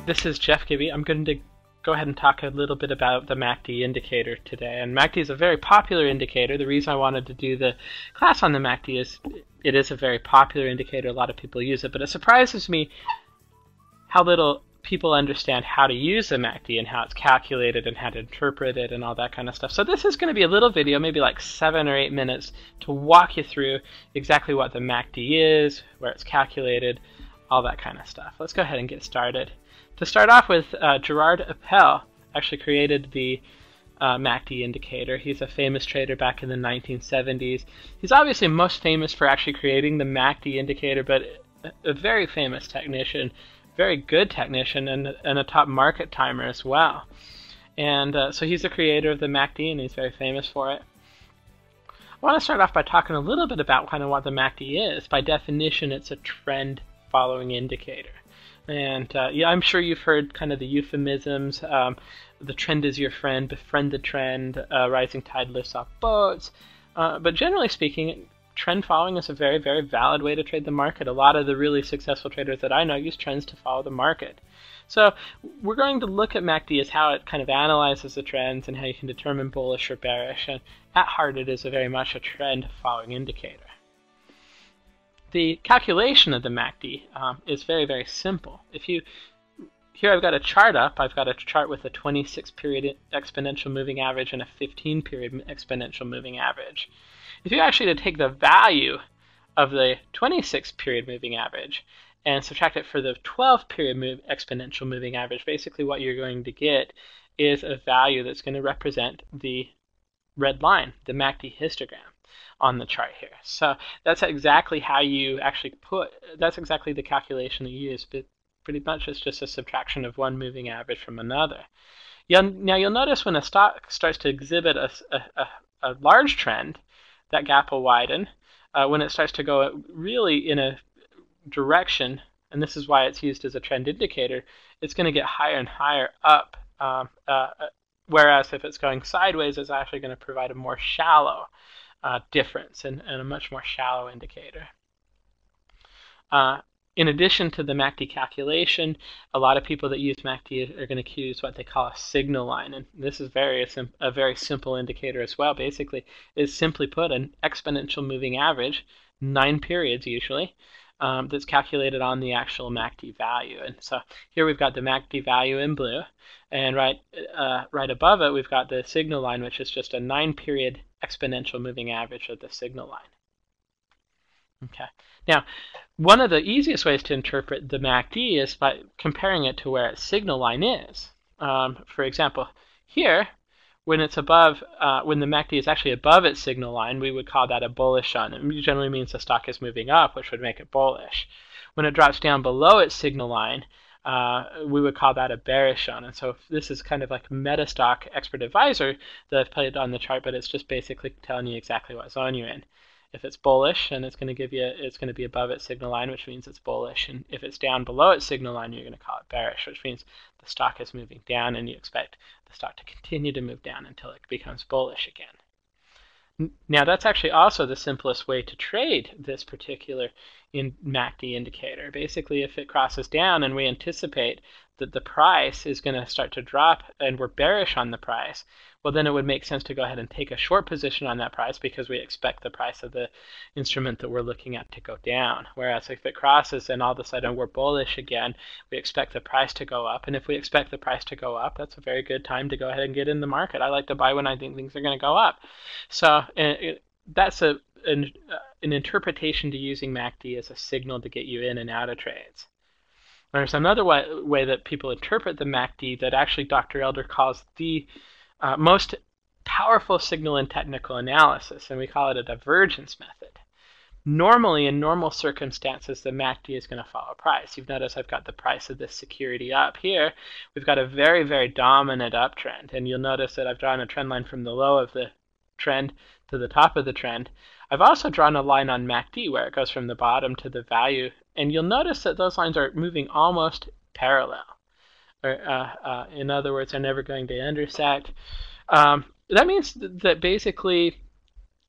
This is Jeff Gibby. I'm going to go ahead and talk a little bit about the MACD indicator today. And MACD is a very popular indicator. The reason I wanted to do the class on the MACD is it is a very popular indicator. A lot of people use it, but it surprises me how little people understand how to use the MACD and how it's calculated and how to interpret it and all that kind of stuff. So this is going to be a little video, maybe like 7 or 8 minutes, to walk you through exactly what the MACD is, where it's calculated, all that kind of stuff. Let's go ahead and get started. To start off with, Gerard Appel actually created the MACD indicator. He's a famous trader back in the 1970s. He's obviously most famous for actually creating the MACD indicator, but a very famous technician, very good technician, and a top market timer as well. And so he's the creator of the MACD, and he's very famous for it. I want to start off by talking a little bit about kind of what the MACD is. By definition, it's a trend following indicator. And yeah, I'm sure you've heard kind of the euphemisms. The trend is your friend, befriend the trend, rising tide lifts all boats. But generally speaking, trend following is a very, very valid way to trade the market. A lot of the really successful traders that I know use trends to follow the market. So we're going to look at MACD as how it kind of analyzes the trends and how you can determine bullish or bearish. And at heart, it is very much a trend following indicator. The calculation of the MACD is very, very simple. Here I've got a chart up. I've got a chart with a 26-period exponential moving average and a 15-period exponential moving average. If you actually take the value of the 26-period moving average and subtract it for the 12-period exponential moving average, basically what you're going to get is a value that's going to represent the red line, the MACD histogram on the chart here. So that's exactly how you actually that's exactly the calculation you use, but pretty much it's just a subtraction of one moving average from another. Now you'll notice when a stock starts to exhibit a large trend, that gap will widen. When it starts to go really in a direction, and this is why it's used as a trend indicator, it's going to get higher and higher up, whereas if it's going sideways, it's actually going to provide a more shallow difference and a much more shallow indicator. In addition to the MACD calculation, a lot of people that use MACD are going to use what they call a signal line, and this is a very simple indicator as well. Basically, is simply put an exponential moving average, 9 periods usually, that's calculated on the actual MACD value. And so here we've got the MACD value in blue, and right above it we've got the signal line, which is just a 9-period exponential moving average of the signal line. Okay. Now, one of the easiest ways to interpret the MACD is by comparing it to where its signal line is. For example, here, when it's above, when the MACD is actually above its signal line, we would call that a bullish on. It generally means the stock is moving up, which would make it bullish. When it drops down below its signal line, we would call that a bearish on. And so this is kind of like MetaStock expert advisor that I've played on the chart, but it's just basically telling you exactly what zone you're in. If it's bullish, and it's going to be above its signal line, which means it's bullish. And if it's down below its signal line, you're going to call it bearish, which means the stock is moving down, and you expect the stock to continue to move down until it becomes bullish again. Now that's actually also the simplest way to trade this particular MACD indicator. Basically, if it crosses down and we anticipate that the price is going to start to drop and we're bearish on the price, well then it would make sense to go ahead and take a short position on that price because we expect the price of the instrument that we're looking at to go down. Whereas if it crosses and all of a sudden we're bullish again, we expect the price to go up. And if we expect the price to go up, that's a very good time to go ahead and get in the market. I like to buy when I think things are going to go up. So that's an interpretation to using MACD as a signal to get you in and out of trades. There's another way that people interpret the MACD that actually Dr. Elder calls the most powerful signal in technical analysis, and we call it a divergence method. Normally, in normal circumstances, the MACD is going to follow price. You've noticed I've got the price of this security up here. We've got a very, very dominant uptrend, and you'll notice that I've drawn a trend line from the low of the trend to the top of the trend. I've also drawn a line on MACD where it goes from the bottom to the value, and you'll notice that those lines are moving almost parallel. In other words, they're never going to intersect. That means that basically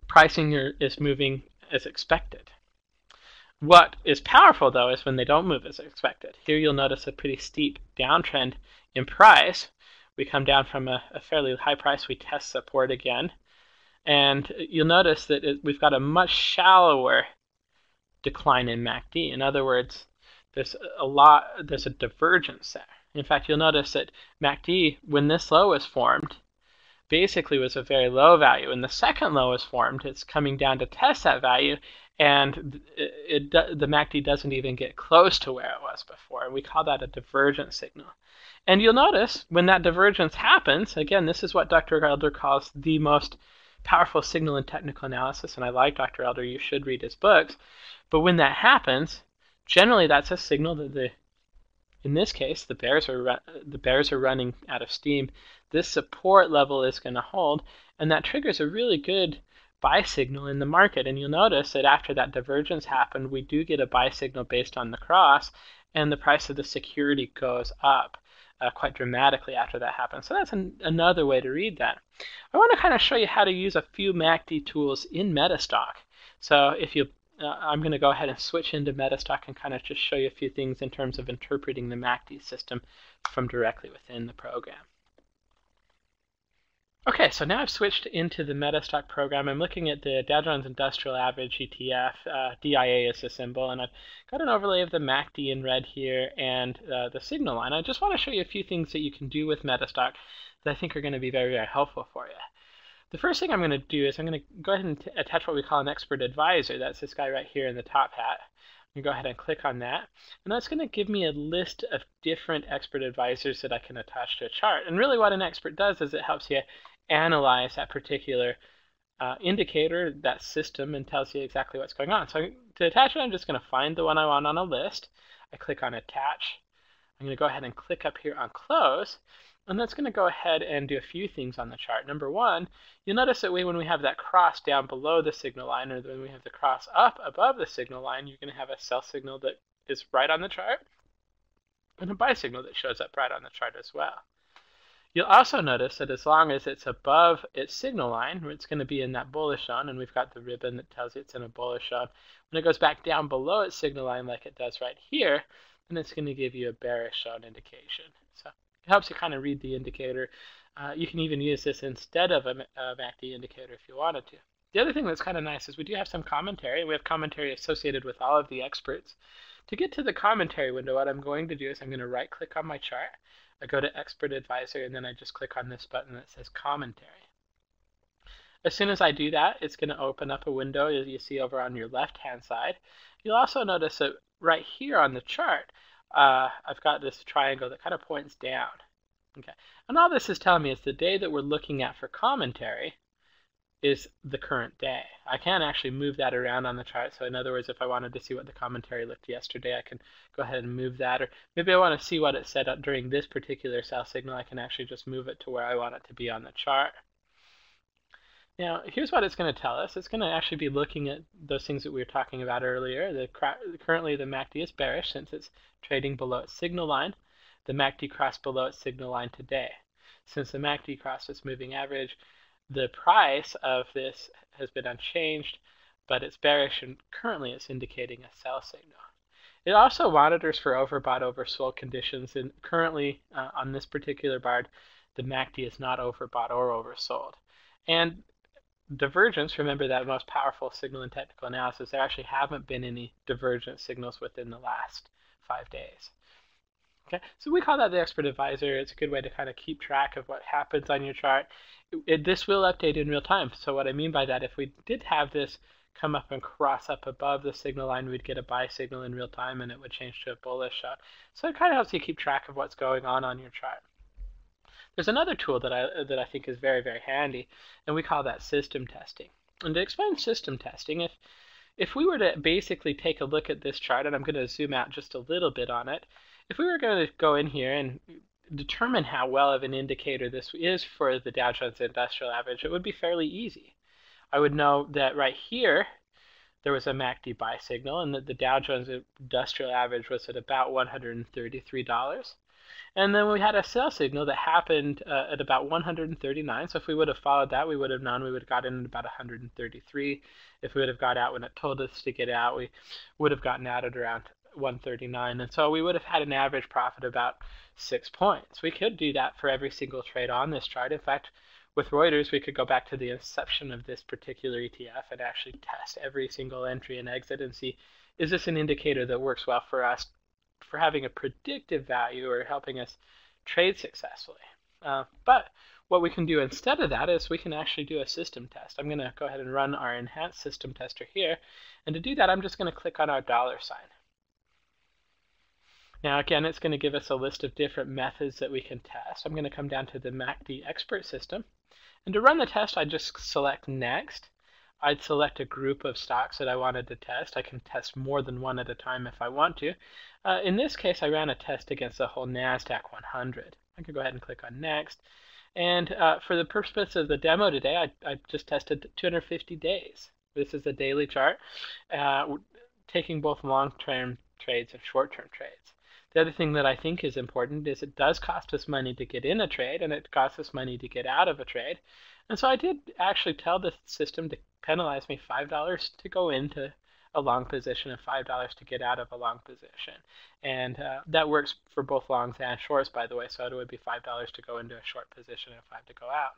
pricing is moving as expected. What is powerful, though, is when they don't move as expected. Here you'll notice a pretty steep downtrend in price. We come down from a fairly high price, we test support again, and you'll notice that we've got a much shallower decline in MACD. In other words, there's a divergence there. In fact, you'll notice that MACD, when this low was formed, basically was a very low value. When the second low is formed, it's coming down to test that value, and the MACD doesn't even get close to where it was before. We call that a divergence signal. And you'll notice when that divergence happens, again, this is what Dr. Elder calls the most powerful signal in technical analysis, and I like Dr. Elder, you should read his books. But when that happens, generally that's a signal that in this case, the bears are running out of steam. This support level is going to hold, and that triggers a really good buy signal in the market. And you'll notice that after that divergence happened, we do get a buy signal based on the cross, and the price of the security goes up quite dramatically after that happens. So that's another way to read that. I want to kind of show you how to use a few MACD tools in MetaStock. So if you I'm going to go ahead and switch into MetaStock and kind of just show you a few things in terms of interpreting the MACD system from directly within the program. Okay, so now I've switched into the MetaStock program. I'm looking at the Dow Jones Industrial Average ETF. DIA is the symbol, and I've got an overlay of the MACD in red here and the signal line. I just want to show you a few things that you can do with MetaStock that I think are going to be very, very helpful for you. The first thing I'm going to do is I'm going to go ahead and attach what we call an expert advisor. That's this guy right here in the top hat. I'm going to go ahead and click on that. And that's going to give me a list of different expert advisors that I can attach to a chart. And really what an expert does is it helps you analyze that particular indicator, that system, and tells you exactly what's going on. So to attach it, I'm just going to find the one I want on a list. I click on attach. I'm going to go ahead and click up here on close. And that's going to go ahead and do a few things on the chart. Number one, you'll notice that when we have that cross down below the signal line, or when we have the cross up above the signal line, you're going to have a sell signal that is right on the chart, and a buy signal that shows up right on the chart as well. You'll also notice that as long as it's above its signal line, it's going to be in that bullish zone, and we've got the ribbon that tells you it's in a bullish zone. When it goes back down below its signal line like it does right here, then it's going to give you a bearish zone indication. So it helps you kind of read the indicator. You can even use this instead of a MACD indicator if you wanted to. The other thing that's kind of nice is we do have some commentary. We have commentary associated with all of the experts. To get to the commentary window, what I'm going to do is I'm going to right-click on my chart. I go to Expert Advisor, and then I just click on this button that says Commentary. As soon as I do that, it's going to open up a window as you see over on your left-hand side. You'll also notice that right here on the chart, I've got this triangle that kind of points down. Okay, and all this is telling me is the day that we're looking at for commentary is the current day. I can actually move that around on the chart. So in other words, if I wanted to see what the commentary looked yesterday, I can go ahead and move that. Or maybe I want to see what it said during this particular sell signal. I can actually just move it to where I want it to be on the chart. Now, here's what it's going to tell us. It's going to actually be looking at those things that we were talking about earlier. Currently, the MACD is bearish since it's trading below its signal line. The MACD crossed below its signal line today. Since the MACD crossed its moving average, the price of this has been unchanged, but it's bearish, and currently it's indicating a sell signal. It also monitors for overbought, oversold conditions, and currently on this particular bar, the MACD is not overbought or oversold. And divergence, remember that most powerful signal in technical analysis, there actually haven't been any divergent signals within the last 5 days. Okay, so we call that the expert advisor. It's a good way to kind of keep track of what happens on your chart. This will update in real time. So what I mean by that, if we did have this come up and cross up above the signal line, we'd get a buy signal in real time, and it would change to a bullish shot. So it kind of helps you keep track of what's going on your chart. There's another tool that I think is very, very handy, and we call that system testing. And to explain system testing, if we were to basically take a look at this chart, and I'm going to zoom out just a little bit on it, if we were going to go in here and determine how well of an indicator this is for the Dow Jones Industrial Average, it would be fairly easy. I would know that right here there was a MACD buy signal, and that the Dow Jones Industrial Average was at about $133. And then we had a sell signal that happened at about 139. So if we would have followed that, we would have known we would have gotten in about 133. If we would have got out when it told us to get out, we would have gotten out at around 139. And so we would have had an average profit about 6 points. We could do that for every single trade on this chart. In fact, with Reuters, we could go back to the inception of this particular ETF and actually test every single entry and exit and see, is this an indicator that works well for us for having a predictive value or helping us trade successfully. But what we can do instead of that is we can actually do a system test. I'm going to go ahead and run our enhanced system tester here. And to do that, I'm just going to click on our dollar sign. Now again, it's going to give us a list of different methods that we can test. I'm going to come down to the MACD expert system. And to run the test, I just select next. I'd select a group of stocks that I wanted to test. I can test more than one at a time if I want to. In this case, I ran a test against the whole NASDAQ 100. I could go ahead and click on next. And for the purpose of the demo today, I just tested 250 days. This is a daily chart, taking both long-term trades and short-term trades. The other thing that I think is important is it does cost us money to get in a trade, and it costs us money to get out of a trade. And so I did actually tell the system to penalize me $5 to go into a long position and $5 to get out of a long position. And that works for both longs and shorts, by the way, so it would be $5 to go into a short position and $5 to go out.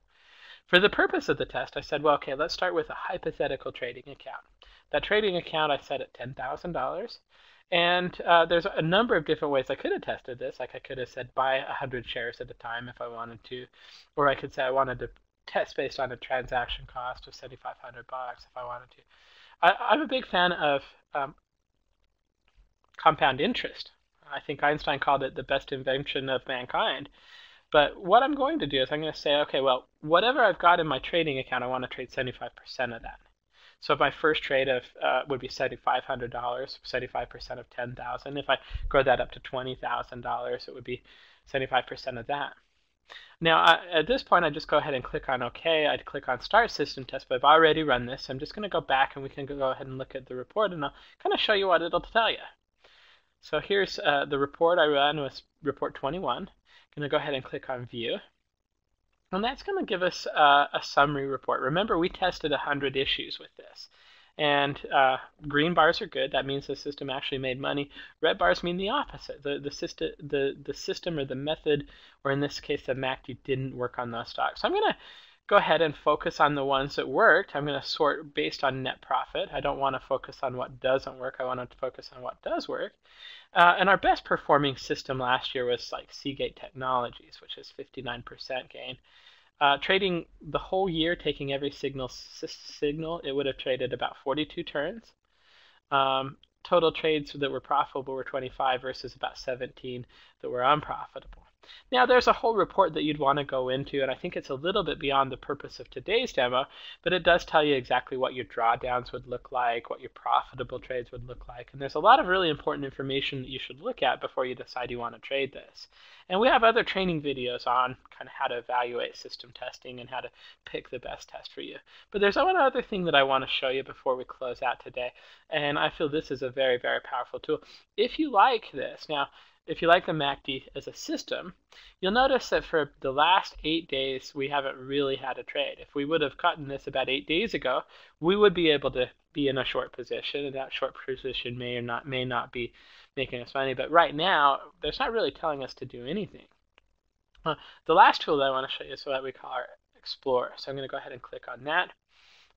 For the purpose of the test, I said, well, okay, let's start with a hypothetical trading account. That trading account I set at $10,000. And there's a number of different ways I could have tested this. Like I could have said buy 100 shares at a time if I wanted to, or I could say I wanted to test based on a transaction cost of $7,500 if I wanted to. I'm a big fan of compound interest. I think Einstein called it the best invention of mankind. But what I'm going to do is I'm going to say, okay, well, whatever I've got in my trading account, I want to trade 75% of that. So my first trade of would be $7,500, 75% of $10,000. If I grow that up to $20,000, it would be 75% of that. Now, at this point, I just go ahead and click on OK. I'd click on Start System Test, but I've already run this. I'm just going to go back, and we can go ahead and look at the report, and I'll kind of show you what it'll tell you. So here's the report I ran was Report 21. I'm going to go ahead and click on View. And that's going to give us a summary report. Remember, we tested 100 issues with this. And green bars are good. That means the system actually made money. Red bars mean the opposite. The system or the method, or in this case the MACD, didn't work on those stocks. So I'm going to go ahead and focus on the ones that worked. I'm going to sort based on net profit. I don't want to focus on what doesn't work. I want to focus on what does work. And our best performing system last year was like Seagate Technologies, which is 59% gain. Trading the whole year, taking every signal, it would have traded about 42 turns. Total trades that were profitable were 25 versus about 17 that were unprofitable. Now, there's a whole report that you'd want to go into, and I think it's a little bit beyond the purpose of today's demo, but it does tell you exactly what your drawdowns would look like, what your profitable trades would look like, and there's a lot of really important information that you should look at before you decide you want to trade this. And we have other training videos on kind of how to evaluate system testing and how to pick the best test for you. But there's one other thing that I want to show you before we close out today, and I feel this is a very, very powerful tool. If you like this, now, if you like the MACD as a system, you'll notice that for the last 8 days, we haven't really had a trade. If we would have gotten this about 8 days ago, we would be able to be in a short position, and that short position may not be making us money. But right now, that's not really telling us to do anything. The last tool that I want to show you is what we call our Explorer. So I'm going to go ahead and click on that.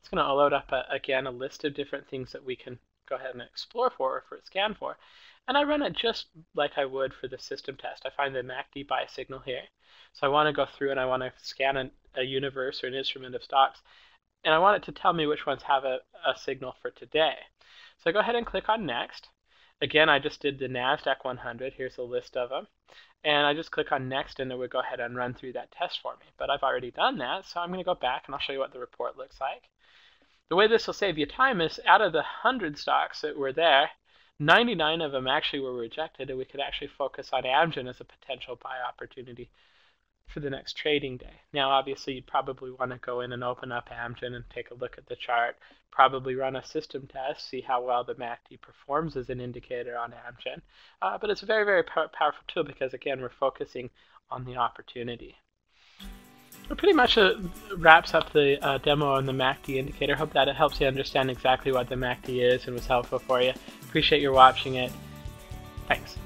It's going to load up, again, a list of different things that we can go ahead and explore for, or for scan for. And I run it just like I would for the system test. I find the MACD buy signal here. So I want to go through and I want to scan a universe or an instrument of stocks. And I want it to tell me which ones have a signal for today. So I go ahead and click on Next. Again, I just did the NASDAQ 100. Here's a list of them. And I just click on Next, and it would go ahead and run through that test for me. But I've already done that, so I'm going to go back, and I'll show you what the report looks like. The way this will save you time is out of the 100 stocks that were there, 99 of them actually were rejected, and we could actually focus on Amgen as a potential buy opportunity. for the next trading day. Now, obviously, you'd probably want to go in and open up Amgen and take a look at the chart, probably run a system test, see how well the MACD performs as an indicator on Amgen. But it's a very, very powerful tool because, again, we're focusing on the opportunity. It pretty much wraps up the demo on the MACD indicator. Hope that it helps you understand exactly what the MACD is and was helpful for you. Appreciate your watching it. Thanks.